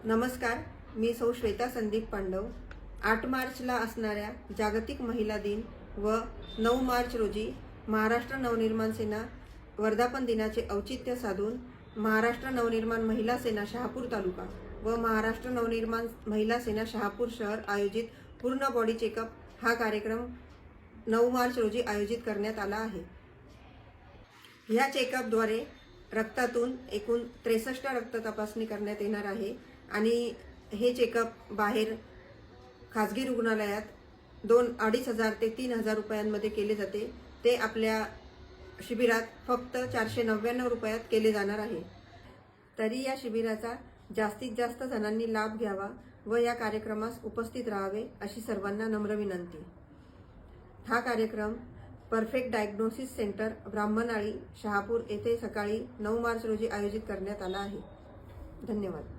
नमस्कार, मी सौ श्वेता संदीप पांडव। 8 मार्चला असणाऱ्या जागतिक महिला दिन व 9 मार्च रोजी महाराष्ट्र नवनिर्माण सेना वर्धापन दिनाचे औचित्य साधून महाराष्ट्र नवनिर्माण महिला सेना शहापूर तालुका व महाराष्ट्र नवनिर्माण महिला सेना शहापूर शहर आयोजित पूर्ण बॉडी चेकअप हा कार्यक्रम 9 मार्च रोजी आयोजित करण्यात आला आहे। ह्या चेकअपद्वारे रक्तातून एकूण 63 रक्त तपासणी करण्यात येणार आहे आणि हे चेकअप बाहेर खाजगी रुग्णालयात 2,500 ते 3,000 रुपयांमध्ये केले जाते। ते आपल्या शिबिरात फक्त 499 रुपयात केले जाणार आहे। तरी या शिबिराचा जास्तीत जास्त जणांनी लाभ घ्यावा व या कार्यक्रमास उपस्थित राहावे अशी सर्वांना नम्र विनंती। हा कार्यक्रम परफेक्ट डायग्नोसिस सेंटर ब्राह्मणाळी शहापूर येथे सकाळी 9 मार्च रोजी आयोजित करण्यात आला आहे। धन्यवाद।